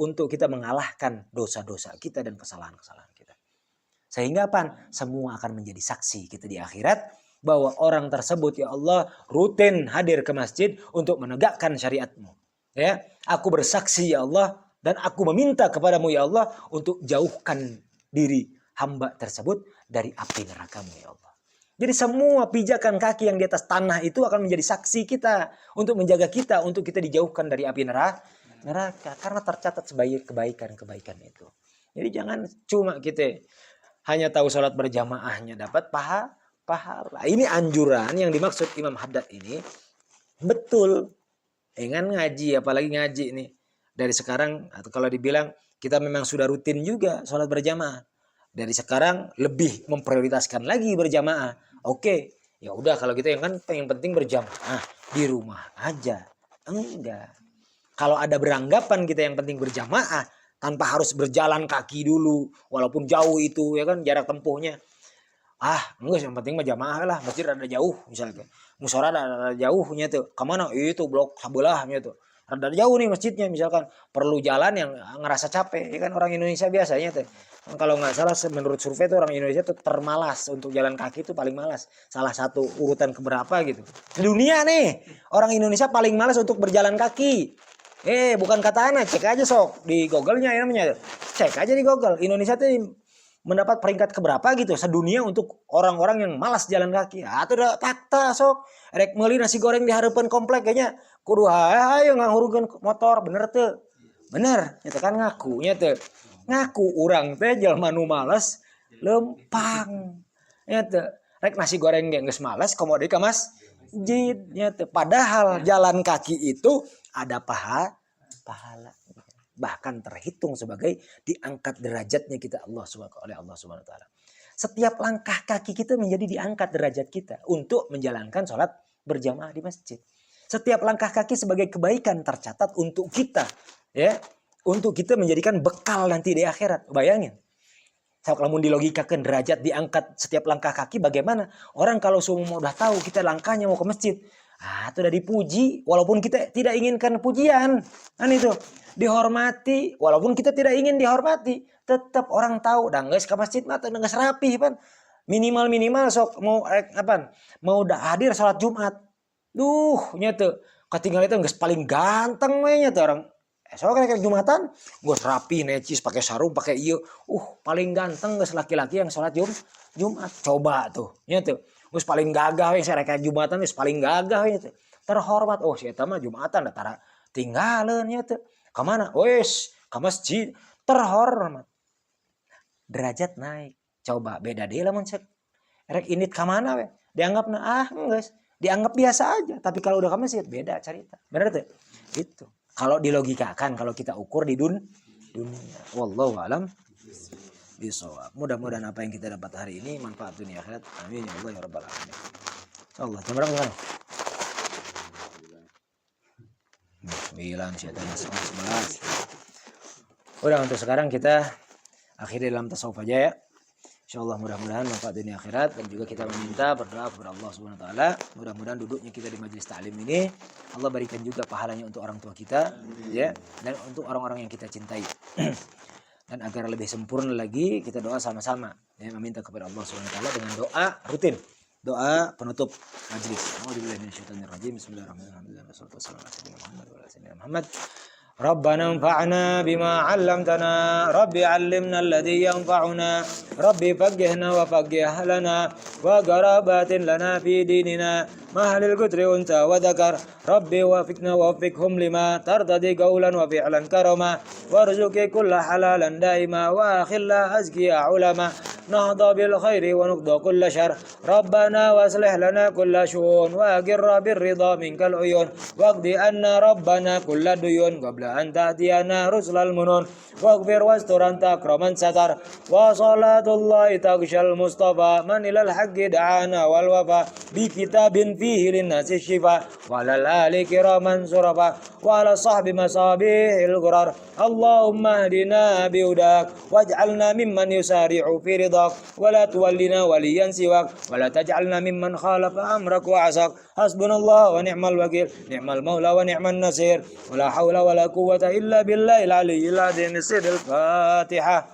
Speaker 1: untuk kita mengalahkan dosa-dosa kita dan kesalahan-kesalahan kita. Sehingga apa? Semua akan menjadi saksi kita di akhirat bahwa orang tersebut ya Allah rutin hadir ke masjid untuk menegakkan syariat-Mu. Ya, aku bersaksi ya Allah dan aku meminta kepadamu ya Allah untuk jauhkan diri hamba tersebut dari api neraka-Mu ya Allah. Jadi semua pijakan kaki yang di atas tanah itu akan menjadi saksi kita untuk menjaga kita, untuk kita dijauhkan dari api neraka karena tercatat sebagai kebaikan itu. Jadi jangan cuma kita hanya tahu sholat berjamaahnya dapat pahala. Ini anjuran yang dimaksud Imam Haddad ini betul. Dengan ngaji, apalagi ngaji nih. Dari sekarang, atau kalau dibilang kita memang sudah rutin juga sholat berjamaah. Dari sekarang lebih memprioritaskan lagi berjamaah. Oke, ya udah kalau gitu yang penting berjamaah di rumah aja. Enggak. Kalau ada beranggapan kita yang penting berjamaah tanpa harus berjalan kaki dulu, walaupun jauh itu ya kan jarak tempuhnya. Enggak, yang penting mah jamaah lah, masjid ada jauh misalnya. Musyawarah ada jauhnya tuh. Kemana? Itu blok sebelahnya tuh. Rada jauh nih masjidnya misalkan. Perlu jalan yang ngerasa capek. Ya kan orang Indonesia biasanya tuh. Kalau nggak salah menurut survei tuh orang Indonesia tuh termalas untuk jalan kaki tuh paling malas. Salah satu urutan keberapa gitu. Di dunia nih orang Indonesia paling malas untuk berjalan kaki. Bukan kata anak, cek aja sok di Google-nya ya namanya. Cek aja di Google. Indonesia tuh mendapat peringkat keberapa gitu sedunia untuk orang-orang yang malas jalan kaki. Itu udah fakta sok. Rek meuli nasi goreng di hareupeun komplek kayaknya kudu ayo ngahurungkeun motor, bener tuh. Bener, itu kan ngakunya tuh. Ngaku urang teh jelema nu malas lempang. Ya tuh. Rek nasi goreng ge geus malas komo deui ka masjid nya tuh. Padahal jalan kaki itu ada pahala. Bahkan terhitung sebagai diangkat derajatnya kita oleh Allah Subhanahu wa taala. Setiap langkah kaki kita menjadi diangkat derajat kita untuk menjalankan sholat berjamaah di masjid. Setiap langkah kaki sebagai kebaikan tercatat untuk kita, ya, untuk kita menjadikan bekal nanti di akhirat. Bayangin. Kalau dilogikakan derajat diangkat setiap langkah kaki bagaimana? Orang kalau semua udah tahu kita langkahnya mau ke masjid, itu udah dipuji walaupun kita tidak inginkan pujian. Kan itu. Dihormati walaupun kita tidak ingin dihormati, tetap orang tahu dah geus ka masjid mah teu geus rapih pan. Minimal sok mau udah hadir salat Jumat. Nya teu katinggal itu geus paling ganteng we nya teh orang. Sok rek Jumatan geus rapi necis pakai sarung pakai ieu. Paling ganteng geus laki-laki yang salat Jumat. Coba tuh. Nya teu. Geus paling gagah we rek Jumatan geus paling gagah we teh. Terhormat. Si eta mah Jumatan da tara tinggalin nya teh. Kemana? Ke masjid. Terhormat. Derajat naik. Coba beda deh lah cek. Rek init kemana we? Dianggap enggak. Dianggap biasa aja. Tapi kalau udah ke masjid beda cerita. Bener tuh? Itu. Kalau dilogikakan, kalau kita ukur di dunia. Wallahu a'lam bishawab. Mudah-mudahan apa yang kita dapat hari ini manfaat dunia akhirat. Amin ya Allah ya rabbal alamin. Insyaallah. Jam berapa sekarang? 9 syaitan 11. Udah untuk sekarang kita akhiri dalam tasawuf aja ya. Insyaallah mudah-mudahan manfaat dunia akhirat dan juga kita meminta berdoa kepada Allah Subhanahu wa taala. Mudah-mudahan duduknya kita di majelis taklim ini Allah berikan juga pahalanya untuk orang tua kita ya dan untuk orang-orang yang kita cintai. Dan agar lebih sempurna lagi, kita doa sama-sama, ya, meminta kepada Allah Subhanahu wa taala dengan doa rutin, doa penutup majelis. A'udzubillahi minasyaitonirrajim. Bismillahirrahmanirrahim. Wassalatu wassalamu ala sayyidina Muhammad. ربنا انفعنا بما علمتنا ربي علمنا الذي ينفعنا ربي فقهنا وفقه لنا وقرابات لنا في ديننا مهل القدر أنت وذكر ربي وفقنا ووفقهم لما ترتضي قولا وفعلا كرما وارزقي كل حلالا دائما وأخلا أزكي علما نهضى بالخير ونقضى كل شر ربنا واصلح لنا كل شؤون وأقر بالرضا منك العيون واقض أنا ربنا كل ديون قبل أن تأتينا رسل المنون واغفر واستر أنت أكرم ستر وصلاة الله تغشى المصطفى من إلى الحق دعانا والوفا بكتاب فيه للناس الشفاء وعلى الآل كراما سرفا وعلى الصحب مصابيح الغرر اللهم اهدنا بهداك واجعلنا ممن يسارع في رضاك ولا تولنا وليا سواك ولا تجعلنا ممن خالف أمرك وعصاك حسبنا الله ونعم الوكيل نعم المولى ونعم النصير ولا حول ولا قوة إلا بالله العلي العظيم. السيد الفاتحة.